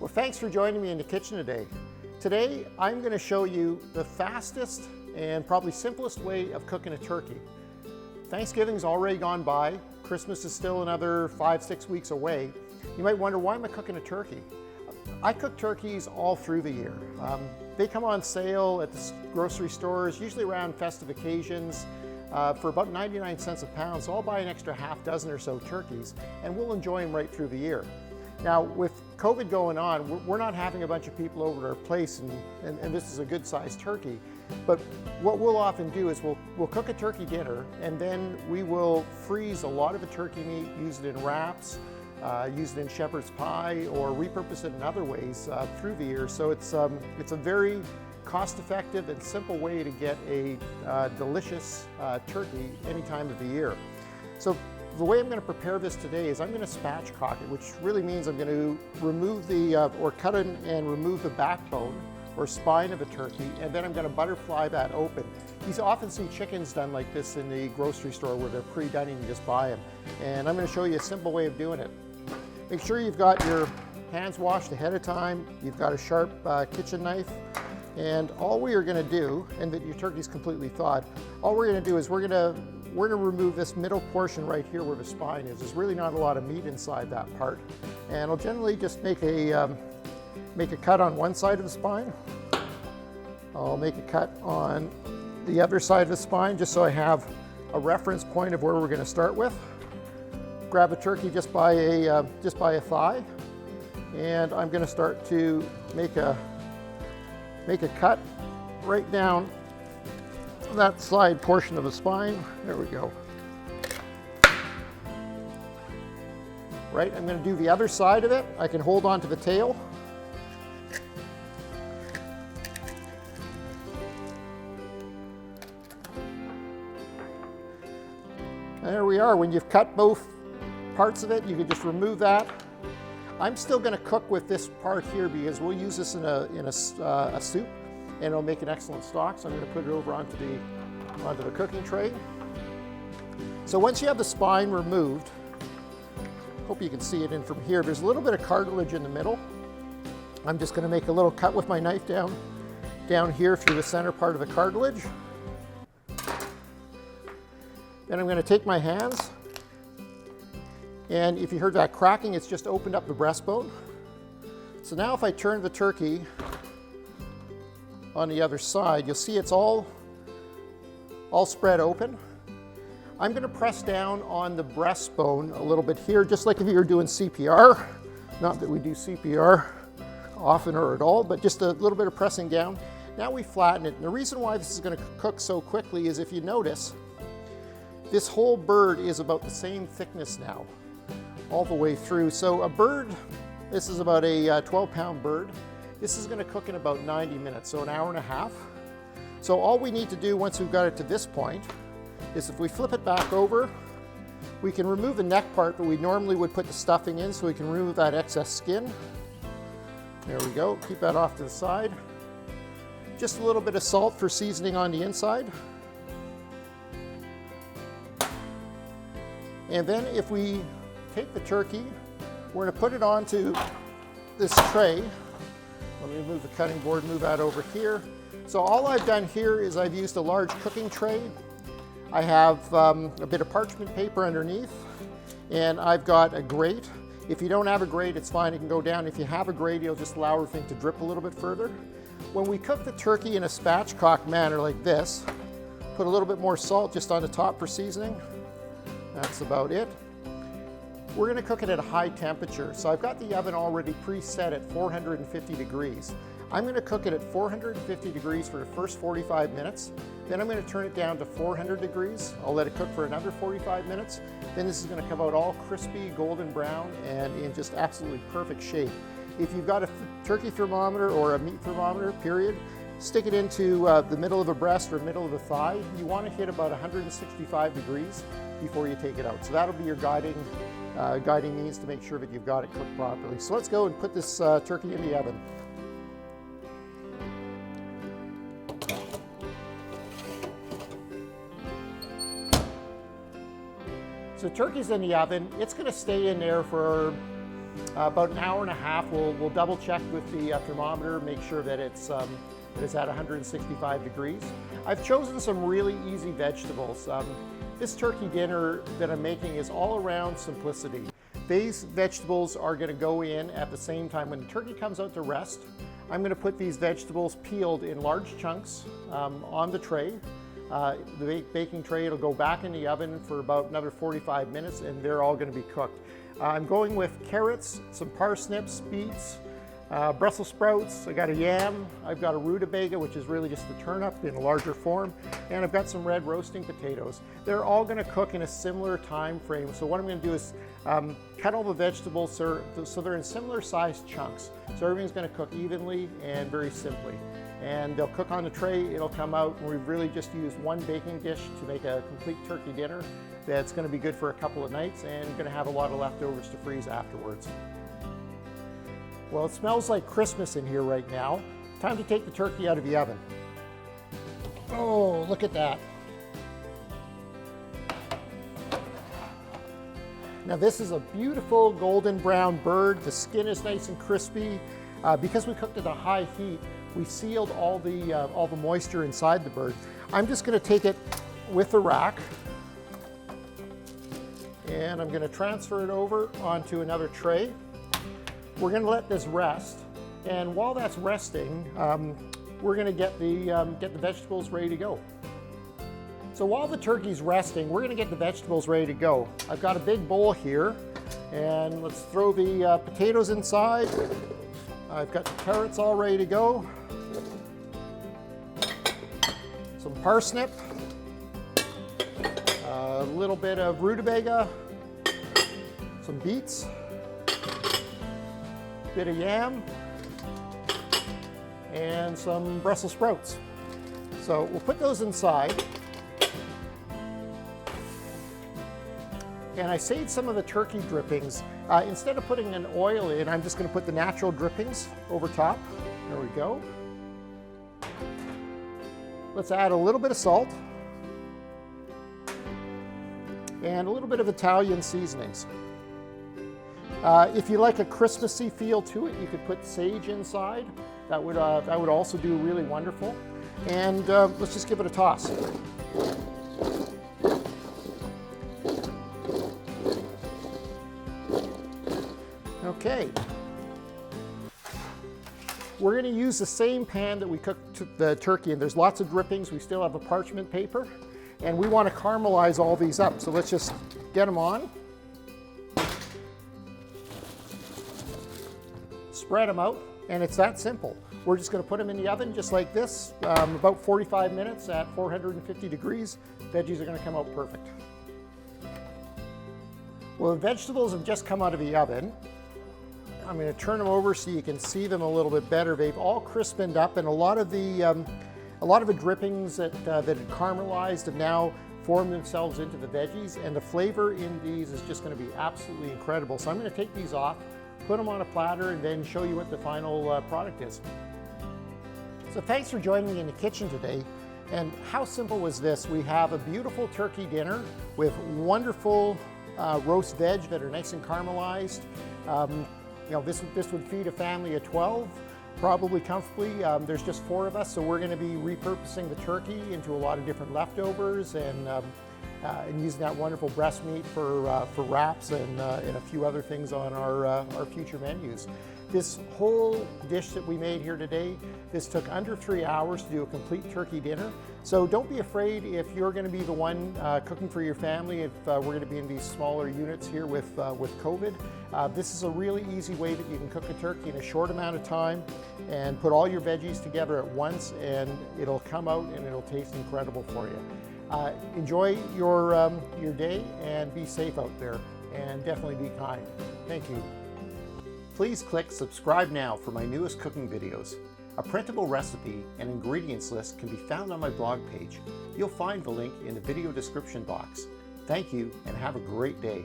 Well, thanks for joining me in the kitchen today. Today, I'm going to show you the fastest and probably simplest way of cooking a turkey. Thanksgiving's already gone by. Christmas is still another 5-6 weeks away. You might wonder, why am I cooking a turkey? I cook turkeys all through the year. They come on sale at the grocery stores, usually around festive occasions, for about 99 cents a pound. So I'll buy an extra half dozen or so turkeys, and we'll enjoy them right through the year. Now, with COVID going on, we're not having a bunch of people over at our place, and this is a good sized turkey. But what we'll often do is we'll cook a turkey dinner, and then we will freeze a lot of the turkey meat, use it in wraps, use it in shepherd's pie, or repurpose it in other ways through the year. So it's a very cost-effective and simple way to get a delicious turkey any time of the year. So the way I'm going to prepare this today is I'm going to spatchcock it, which really means I'm going to remove or cut it and remove the backbone or spine of a turkey, and then I'm going to butterfly that open. You often see chickens done like this in the grocery store where they're pre-done and you just buy them. And I'm going to show you a simple way of doing it. Make sure you've got your hands washed ahead of time, you've got a sharp kitchen knife, and all we are going to do, and that your turkey's completely thawed, all we're going to do is we're going to remove this middle portion right here where the spine is. There's really not a lot of meat inside that part. And I'll generally just make a cut on one side of the spine. I'll make a cut on the other side of the spine just so I have a reference point of where we're going to start with. Grab a turkey just by a thigh, and I'm going to start to make a cut right down that side portion of the spine. There we go. Right, I'm going to do the other side of it. I can hold on to the tail. There we are. When you've cut both parts of it, you can just remove that. I'm still going to cook with this part here because we'll use this in a soup, and it'll make an excellent stock. So I'm going to put it over onto the cooking tray. So once you have the spine removed, hope you can see it in from here, there's a little bit of cartilage in the middle. I'm just going to make a little cut with my knife down here through the center part of the cartilage. Then I'm going to take my hands, and if you heard that cracking, it's just opened up the breastbone. So now if I turn the turkey on the other side, you'll see it's all spread open. I'm going to press down on the breastbone a little bit here, just like if you were doing CPR. Not that we do CPR often or at all, but just a little bit of pressing down. Now we flatten it. And the reason why this is going to cook so quickly is, if you notice, this whole bird is about the same thickness now, all the way through. So a bird, this is about a 12-pound bird. This is going to cook in about 90 minutes, so an hour and a half. So all we need to do once we've got it to this point is, if we flip it back over, we can remove the neck part, but we normally would put the stuffing in, so we can remove that excess skin. There we go. Keep that off to the side. Just a little bit of salt for seasoning on the inside. And then if we take the turkey, we're going to put it onto this tray. Let me move the cutting board, move that over here. So all I've done here is I've used a large cooking tray. I have a bit of parchment paper underneath, and I've got a grate. If you don't have a grate, it's fine, it can go down. If you have a grate, you'll just allow everything to drip a little bit further. When we cook the turkey in a spatchcock manner like this, put a little bit more salt just on the top for seasoning. That's about it. We're going to cook it at a high temperature. So I've got the oven already preset at 450 degrees. I'm going to cook it at 450 degrees for the first 45 minutes. Then I'm going to turn it down to 400 degrees. I'll let it cook for another 45 minutes. Then this is going to come out all crispy, golden brown, and in just absolutely perfect shape. If you've got a turkey thermometer or a meat thermometer, period, stick it into the middle of the breast or middle of the thigh. You want to hit about 165 degrees before you take it out. So that'll be your guiding means to make sure that you've got it cooked properly. So let's go and put this turkey in the oven. So turkey's in the oven. It's going to stay in there for about an hour and a half. We'll double check with the thermometer, make sure that it's at 165 degrees. I've chosen some really easy vegetables. This turkey dinner that I'm making is all around simplicity. These vegetables are going to go in at the same time. When the turkey comes out to rest, I'm going to put these vegetables peeled in large chunks on the tray. The baking tray, it'll go back in the oven for about another 45 minutes and they're all going to be cooked. I'm going with carrots, some parsnips, beets, Brussels sprouts, I got a yam, I've got a rutabaga, which is really just the turnip in a larger form, and I've got some red roasting potatoes. They're all going to cook in a similar time frame. So what I'm going to do is cut all the vegetables so they're in similar sized chunks. So everything's going to cook evenly and very simply. And they'll cook on the tray, it'll come out, and we've really just used one baking dish to make a complete turkey dinner that's going to be good for a couple of nights and going to have a lot of leftovers to freeze afterwards. Well, it smells like Christmas in here right now. Time to take the turkey out of the oven. Oh, look at that. Now this is a beautiful golden brown bird. The skin is nice and crispy. Because we cooked at a high heat, we sealed all the moisture inside the bird. I'm just going to take it with the rack and I'm going to transfer it over onto another tray. We're going to let this rest, and while that's resting, we're going to get the vegetables ready to go. So while the turkey's resting, we're going to get the vegetables ready to go. I've got a big bowl here, and let's throw the potatoes inside. I've got the carrots all ready to go. Some parsnip, a little bit of rutabaga, some beets, bit of yam, and some Brussels sprouts. So we'll put those inside. And I saved some of the turkey drippings. Instead of putting an oil in, I'm just going to put the natural drippings over top. There we go. Let's add a little bit of salt and a little bit of Italian seasonings. If you like a Christmassy feel to it, you could put sage inside. That would also do really wonderful. And let's just give it a toss. Okay. We're going to use the same pan that we cooked the turkey in. There's lots of drippings. We still have a parchment paper, and we want to caramelize all these up. So let's just get them on. Spread them out, and it's that simple. We're just going to put them in the oven just like this, about 45 minutes at 450 degrees. Veggies are going to come out perfect. Well, the vegetables have just come out of the oven. I'm going to turn them over so you can see them a little bit better. They've all crispened up, and a lot of the drippings that had caramelized have now formed themselves into the veggies, and the flavor in these is just going to be absolutely incredible. So I'm going to take these off, put them on a platter, and then show you what the final product is. So thanks for joining me in the kitchen today. And how simple was this? We have a beautiful turkey dinner with wonderful roast veg that are nice and caramelized. You know, this would feed a family of 12 probably comfortably. There's just 4 of us, so we're going to be repurposing the turkey into a lot of different leftovers and using that wonderful breast meat for wraps and a few other things on our future menus. This whole dish that we made here today, this took under 3 hours to do a complete turkey dinner. So don't be afraid if you're going to be the one cooking for your family, if we're going to be in these smaller units here with COVID. This is a really easy way that you can cook a turkey in a short amount of time and put all your veggies together at once, and it'll come out and it'll taste incredible for you. Enjoy your day and be safe out there, and definitely be kind. Thank you. Please click subscribe now for my newest cooking videos. A printable recipe and ingredients list can be found on my blog page. You'll find the link in the video description box. Thank you and have a great day.